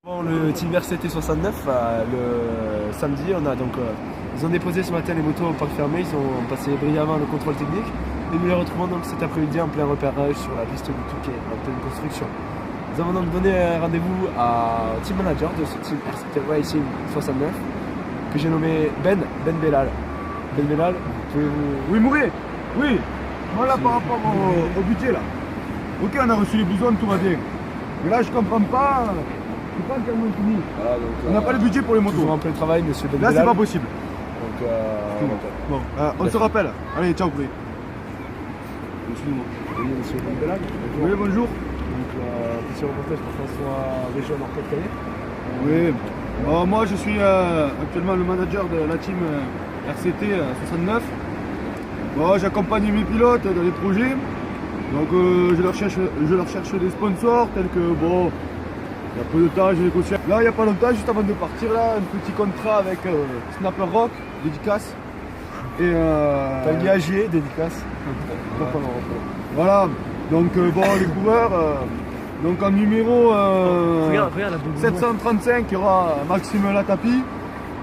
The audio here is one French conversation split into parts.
Bon, le team RCT 69, le samedi, ils ont déposé ce matin les motos au parc fermé, ils ont passé brillamment le contrôle technique et nous les retrouvons donc cet après-midi en plein repérage sur la piste du Touquet, en pleine construction. Nous avons donc donné rendez-vous au team manager de ce team RCT Racing 69 que j'ai nommé Ben Bellal. Ben Bellal, pouvez-vous... Oui, Mouré. Oui. Moi là, par rapport au budget là. Ok, on a reçu les besoins, tout va bien. Mais là, je comprends pas. C'est pas tellement fini. Voilà, donc, On n'a pas le budget pour les motos. toujours en plein travail, monsieur Ben Là, Bellal. c'est pas possible. Donc, Bon, on se rappelle. Allez, ciao, Mouré. oui, monsieur Ben Bellal. Oui, bonjour. Donc, petit reportage pour François Région Nord-Pas-de-Calais. Oui. Bon, moi, je suis actuellement le manager de la team RCT 69. Bon, j'accompagne mes pilotes dans les projets. Donc, je leur cherche des sponsors tels que, bon, il y a peu de temps, j'ai négocié. Là, il n'y a pas longtemps, juste avant de partir, là, un petit contrat avec Snapper Rock, dédicace. Et Tanguy Agier, dédicace. voilà. Donc, bon, les coureurs. Donc en numéro Regarde la bonne 735, il y aura Maxime Latapi,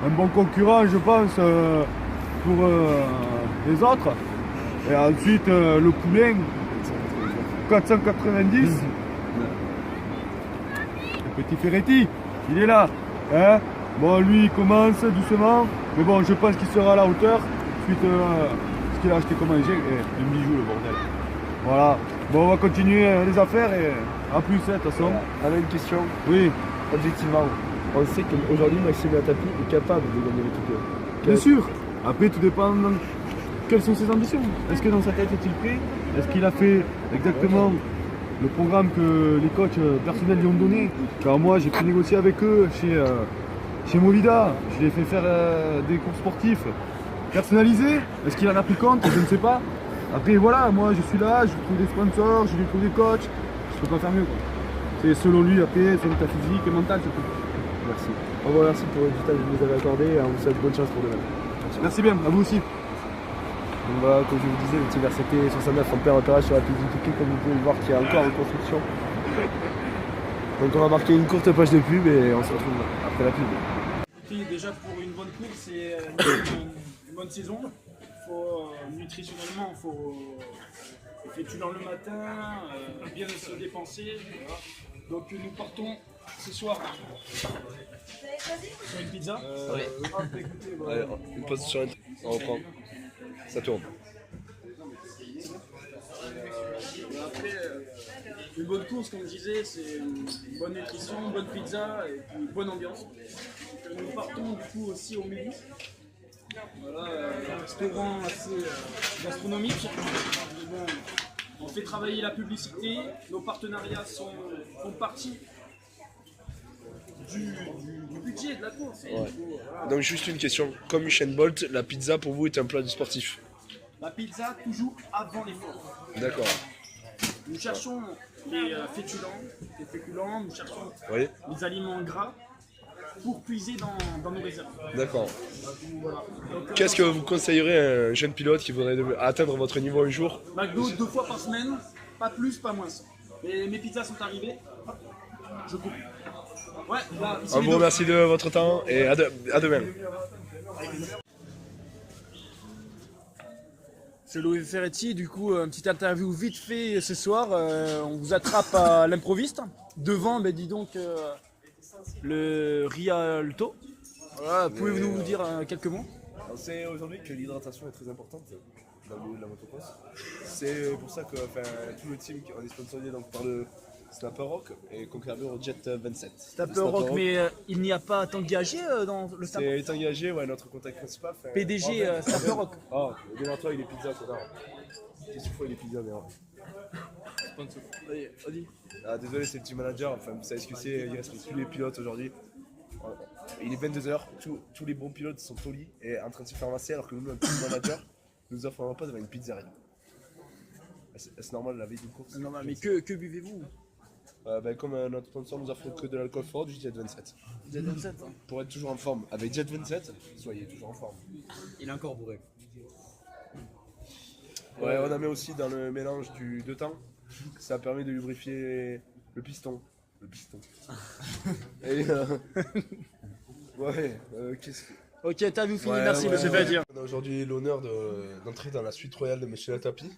un bon concurrent je pense pour les autres. Et ensuite le poulain 490. Le petit Ferretti, il est là. Hein, bon lui il commence doucement, mais bon je pense qu'il sera à la hauteur suite à ce qu'il a acheté comme manger. Et un bijou le bordel. Voilà. Bon on va continuer les affaires et à plus de toute façon. On a une question. Oui. Objectivement, on sait qu'aujourd'hui Maxime Latapi est capable de gagner le Touquet. Bien sûr. Après tout dépend de quelles sont ses ambitions. Est-ce que dans sa tête est-il prêt? Est-ce qu'il a fait exactement le programme que les coachs personnels lui ont donné? Car moi j'ai pu négocier avec eux chez Movida. Je lui ai fait faire des cours sportifs personnalisés. Est-ce qu'il en a pris compte? Je ne sais pas. Après voilà, moi je suis là, je lui trouve des sponsors, je lui trouve des coachs. Je peux pas faire mieux quoi. C'est selon lui après, selon ta physique et mentale surtout. Merci. On vous remercie pour le temps que vous nous avez accordé et on vous souhaite bonne chance pour demain. Merci bien, à vous aussi. Donc voilà, comme je vous disais, le team RCT 69 en plein repérage sur la piste du Touquet, comme vous pouvez le voir, qui est encore en construction. Donc on va marquer une courte page de pub et on se retrouve après la pub. Déjà pour une bonne course et une bonne saison, faut, nutritionnellement, il faut féculent le matin, bien se dépenser. Voilà. Donc nous partons ce soir sur une pizza. Allez, une pause sur on reprend. Ça tourne. Après, une bonne course, comme je disais, c'est une bonne nutrition, une bonne pizza et puis une bonne ambiance. Donc, nous partons du coup aussi au midi. Voilà, un restaurant assez gastronomique. Bon, on fait travailler la publicité, nos partenariats font partie du budget de la course. Ouais. Donc juste une question, comme Usain Bolt, la pizza pour vous est un plat du sportif? La pizza toujours avant l'effort. D'accord. Nous cherchons les féculents, nous cherchons Oui. les aliments gras pour puiser dans nos réserves. D'accord. Voilà. Donc, Qu'est-ce que vous conseillerez à un jeune pilote qui voudrait atteindre votre niveau un jour? McDo 2 fois par semaine, pas plus, pas moins. Et mes pizzas sont arrivées. Je coupe. Ouais, là, ici On les vous deux. remercie de votre temps et à demain. C'est Louis Ferretti, du coup, une petite interview vite fait ce soir. On vous attrape à l'improviste. Devant, ben, dis donc, le Rialto. Voilà, pouvez-vous nous dire quelques mots? On sait aujourd'hui que l'hydratation est très importante dans le milieu de la motocross. C'est pour ça que tout le team on est sponsorisé donc, par le Snapper Rock et Concarbure Jet 27. Snapper Rock, mais il n'y a pas Tanguy Agier dans le Snapper. C'est engagé, ouais, notre contact principal. PDG Snapper Rock. Oh, démarre-toi, il est pizza, connard. Qu'est-ce qu'il faut, il est pizza, merde. Vas-y. Ah, désolé, c'est le team manager, enfin, vous savez ce que c'est, il respecte tous les pilotes aujourd'hui. Il est 22h, tous les bons pilotes sont au lit et en train de se faire masser alors que nous, un team manager, nous offre un repas devant une pizzeria. C'est normal la veille d'une course? Normal, mais que buvez-vous? Comme notre sponsor nous offre que de l'alcool fort, du Jet 27. Jet 27 hein. Pour être toujours en forme, avec Jet 27, soyez toujours en forme. Il est encore bourré. Ouais, on en met aussi dans le mélange du 2 temps. Ça permet de lubrifier le piston, Le piston. Et ouais, qu'est-ce que... Ok, interview finie, Ouais, merci ouais, monsieur ouais. Fadir. On a aujourd'hui l'honneur d'entrer dans la suite royale de Michel Tapi.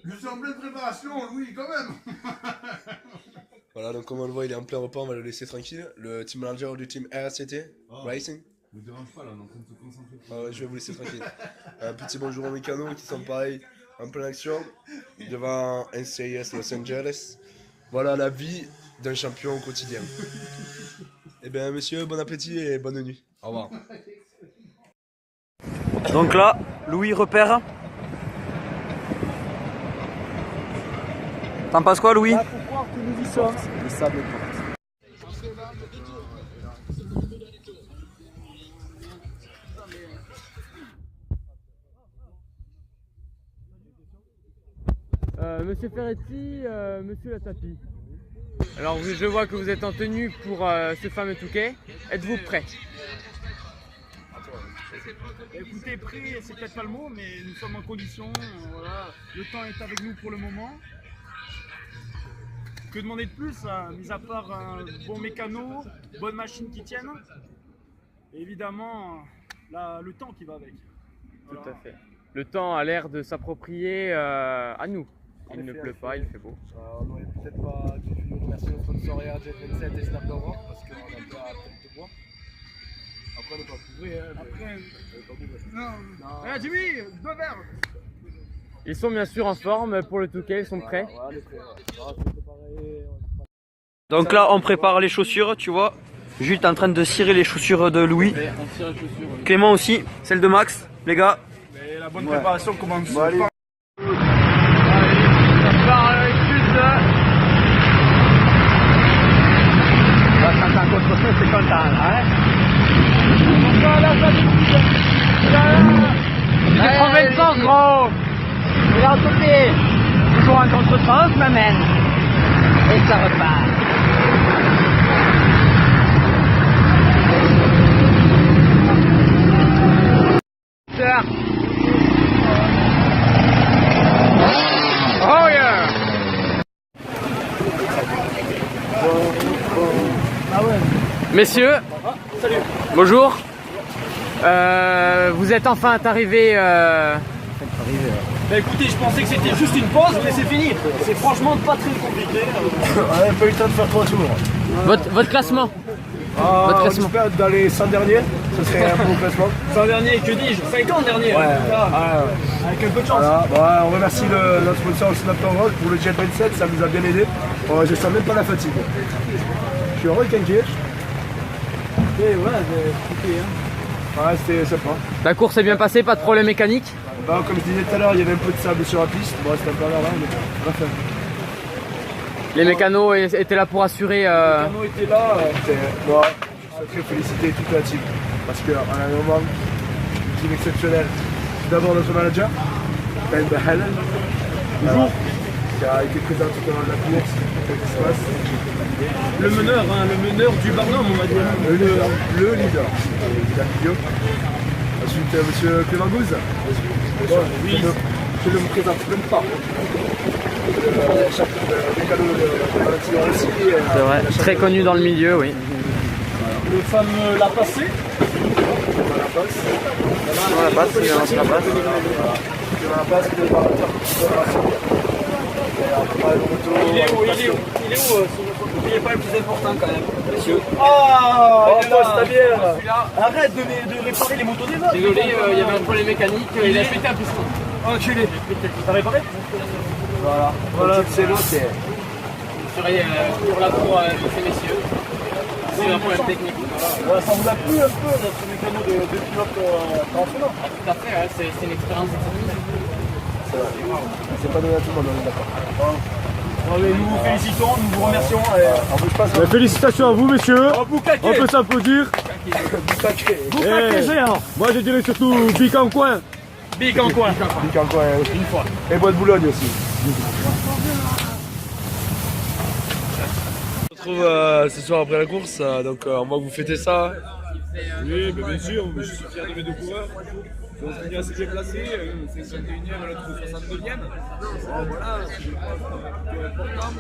Je suis en pleine préparation, Louis, quand même. Voilà, donc comme on le voit, il est en plein repas, on va le laisser tranquille. Le team manager du team RCT Racing. Ne dérange pas, là, on est en train de se concentrer. Ah ouais, je vais vous laisser tranquille. Un petit bonjour aux mécanos qui sont pareils, en pleine action, devant NCIS Los Angeles. Voilà la vie d'un champion au quotidien. Eh bien, monsieur, bon appétit et bonne nuit. Au revoir. Donc là, Louis repère. T'en penses quoi, Louis? Pour croire que nous y sommes, le sable porte. Monsieur Ferretti, monsieur Latapi. Alors je vois que vous êtes en tenue pour ce fameux Touquet. Êtes-vous prêt? Écoutez, prêt, c'est peut-être pas le mot, mais nous sommes en condition. Voilà. Le temps est avec nous pour le moment. Que demander de plus, mis à part un bon mécano, bonne machine qui tienne, et évidemment le temps qui va avec. Tout à fait. Le temps a l'air de s'approprier à nous. Il ne pleut pas, il fait beau. On n'aurait peut-être pas dû remercier notre sponsor Jet 27 et Snap Rock parce qu'on a un peu à tête de bois. Après, on n'est pas couvré. Hein, Après, Jimmy, 2 verres. Ils sont bien sûr en forme pour le Touquet, ils sont prêts. on est prêt. On va se préparer. Donc là, on prépare les chaussures, tu vois. Jules est en train de cirer les chaussures de Louis. Clément aussi, celle de Max, les gars. Et la bonne préparation commence. Bon, allez. J'ai trouvé le sens, gros. Et en côté, toujours un contresens, m'amène. Et ça repart. Oh yeah. Messieurs, bonjour. Vous êtes enfin arrivés. Bah écoutez, je pensais que c'était juste une pause, mais c'est fini. C'est franchement pas très compliqué. On n'a pas eu le temps de faire 3 tours. Votre classement. On classement. espère être dans les 100 derniers, ce serait un bon classement. 100 dernier, que dis-je 50 dernier. Avec un peu de chance. Voilà, on remercie notre sponsor Snap Rock pour le Jet 27, ça nous a bien aidé. Je sens même pas la fatigue. Je suis heureux qu'un jet. Et voilà, c'est compliqué. Ouais, c'était sympa. La course est bien passée, pas de problème mécanique. Comme je disais tout à l'heure, il y avait un peu de sable sur la piste. Bon, c'était un peu là, mais on va faire. Les mécanos étaient là pour assurer. Les canaux étaient là. Bon, je souhaiterais féliciter toute la team. Parce qu'on a un moment, une team exceptionnelle. Tout d'abord notre manager, Ben Behalen, toujours, qui a été présent tout au long de la course. Qu'est-ce qui se passe? Le meneur du Barnum, on va dire. Le leader. Ensuite, monsieur Clément Gouze. Bon, oui. Je ne me présente même pas. C'est vrai, très connu dans le milieu, oui. Le fameux La Passé. On la passe, il lance la passe. Il est où il est pas le plus important quand même. Monsieur. Ah, c'est bien. Arrête de réparer les motos des autres. Désolé, il y avait un problème mécanique, il a pété un piston. Enculé. T'as réparé? Voilà, c'est l'autre. Je serai toujours là pour ces messieurs. C'est un problème technique. Ça vous a plu un peu notre mécano de pilote transfert? Tout à fait, c'est une expérience exceptionnelle. C'est pas donné à tout le monde, on est d'accord. Nous vous félicitons, nous vous remercions. Félicitations à vous, messieurs. Oh, Boucaquet. On peut s'applaudir. Boucaquet géant. Moi, je dirais surtout Bic en coin. Bic en coin. Bic en coin, une fois. Et Bois de Boulogne aussi. On se retrouve ce soir après la course, donc on va vous fêter ça. Oui, bien sûr, je suis fier de mes deux coureurs. On continue à se déplacer, 51e, l'autre 69e. Bon, voilà, je pense que c'est important.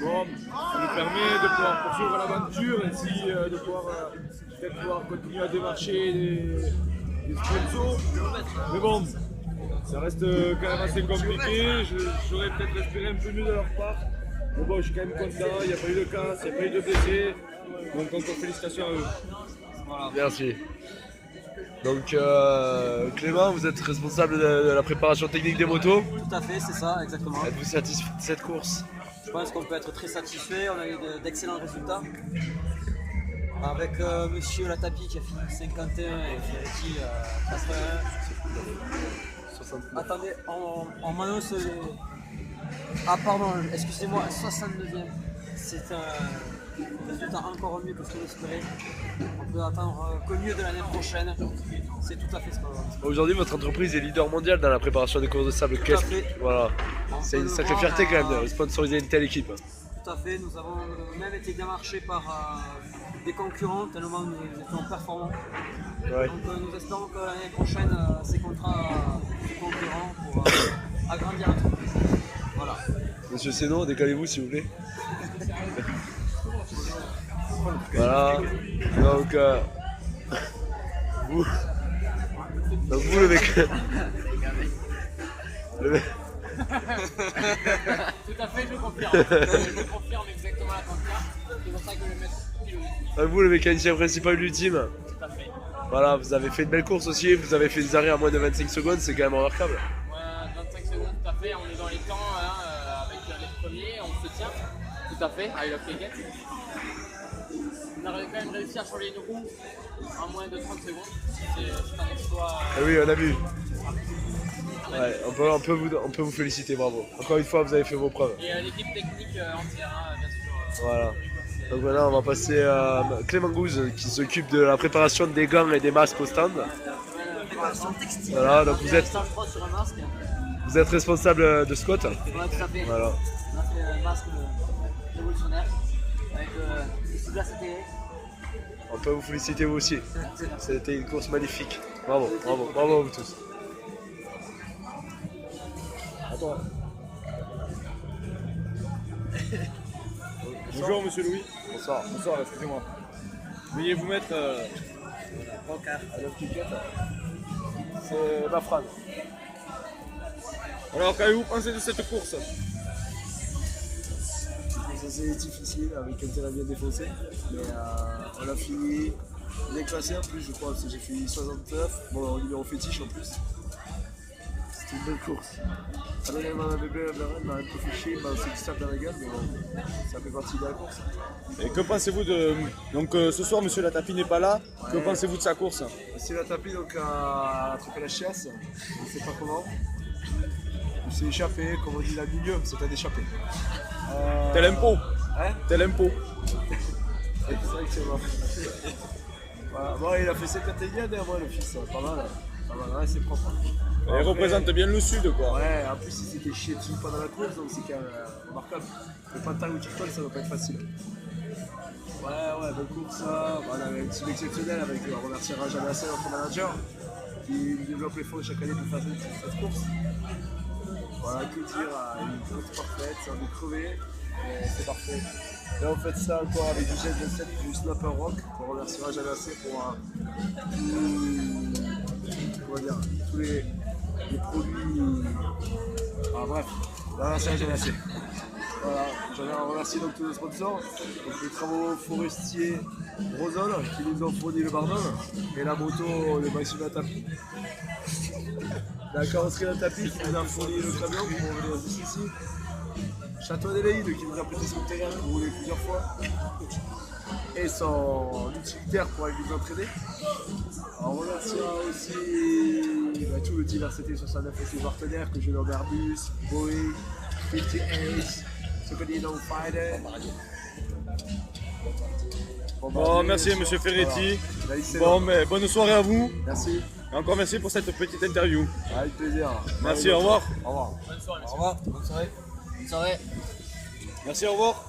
Bon, ça nous permet de pouvoir poursuivre l'aventure, ainsi de pouvoir peut-être pouvoir continuer à démarcher les sponsors. Mais bon, ça reste quand même assez compliqué. J'aurais peut-être espéré un peu mieux de leur part. Mais bon, je suis quand même content, il n'y a pas eu de casse, il n'y a pas eu de blessés. Donc encore félicitations à eux. Voilà. Merci. Donc Clément, vous êtes responsable de la préparation technique des motos. Tout à fait, c'est ça, exactement. Êtes-vous satisfait de cette course? Je pense qu'on peut être très satisfait, on a eu d'excellents résultats. Avec monsieur Latapi qui a fini 51 et Ferretti 81. Attendez, on m'annonce les... Ah pardon, excusez-moi, 62e. C'est un résultat encore mieux que ce qu'on espérait. On peut attendre que mieux de l'année prochaine. C'est tout à fait ce qu'on va. Aujourd'hui, votre entreprise est leader mondial dans la préparation des courses de sable. Tout à fait. Voilà. C'est une sacrée fierté quand même de sponsoriser une telle équipe. Tout à fait, nous avons même été démarchés par des concurrents tellement nous étions performants. Ouais. Donc nous espérons que l'année prochaine, ces contrats concurrents pour agrandir l'entreprise. Voilà. Monsieur Sénon, décalez-vous s'il vous plaît. Voilà. Donc vous le mec. Tout à fait, je le confirme. Je confirme exactement la confirme. C'est pour ça que je vais mettre pilote. Vous le mécanicien principal du team. Tout à fait. Voilà, vous avez fait une belle course aussi, vous avez fait des arrêts à moins de 25 secondes, c'est quand même remarquable. Ouais, 25 secondes, tout à fait. On est dans les temps hein, avec les premiers, on se tient. Tout à fait, avec la Kegget. On a quand même réussi à changer une roue en moins de 30 secondes. C'est un exploit. Ah oui, on a vu. Ouais, on peut vous féliciter, bravo. Encore une fois, vous avez fait vos preuves. Et l'équipe technique entière, bien sûr. Voilà. Donc maintenant, on va passer à Clément Gouze qui s'occupe de la préparation des gants et des masques au stand. Préparation textile. Voilà, donc vous êtes sur un masque. Vous êtes responsable de Scott. Ouais, tout à fait. Voilà. On a fait un masque révolutionnaire avec des sous-glaces intégrées. On peut vous féliciter vous aussi. C'était une course magnifique. Bravo, bravo, bravo à vous tous. Bonjour monsieur Louis. Bonsoir. Bonsoir, excusez-moi. Veuillez vous mettre À notre piquette, c'est ma phrase. Alors qu'avez-vous pensé de cette course? C'est assez difficile avec un terrain bien défoncé, mais on a fini bien classé en plus, je crois, parce que j'ai fini 69, bon, en numéro fétiche en plus. C'était une belle course. Adrien bébé m'a un peu fait chier, c'est du sable dans la gueule, mais bon, ça fait partie de la course. Et que pensez-vous de... Donc ce soir monsieur Latapi n'est pas là, Ouais. que pensez-vous de sa course? C'est la tapis donc à attraper la chiasse, je ne sais pas comment. Il s'est échappé, comme on dit la milieu, c'est un échappé. Tel impôt. Hein? Tel impôt. Exactement. Voilà. Bon, il a fait 51 derrière le fils, pas mal. Pas mal, ouais, c'est propre. Il représente bien le sud quoi. Ouais, en plus il s'était chié dessus pendant la course, donc c'est quand même remarquable. Le pantalon où tu colles, ça doit pas être facile. Ouais, bonne course ça. On avait une team exceptionnelle avec, on remerciera Jean Lassel, notre manager, qui nous développe les fonds chaque année pour faire cette course. Voilà, que dire, une course parfaite, ça en est crevé, c'est parfait. Là, on fait ça encore avec du Jet 27 du Snapper Rock. On remerciera Jean Lassel pour tous les produits. Ah, bref, là, c'est Jean Lassel. Voilà, j'en remercie donc tous nos sponsors, donc les travaux forestiers Rosol qui nous ont fourni le bardon et la moto, le Maxime Latapi. La carrosserie Latapi qui nous a fourni le camion pour venir jusqu'ici. Château d'Éléide qui nous a prêté son terrain pour rouler plusieurs fois. Et son utilitaire pour aller nous entraîner. Alors, on remerciera aussi tout le Diversité 69 et ses partenaires que j'ai nommé Airbus, Boeing, 58. Fighter. Bon, merci monsieur Ferretti. Voilà. Bon, mais bonne soirée à vous. Merci. Et encore merci pour cette petite interview. Avec plaisir. Merci, au revoir. Au revoir. Bonne soirée. Au revoir, bonne soirée. Bonne soirée. Merci, au revoir.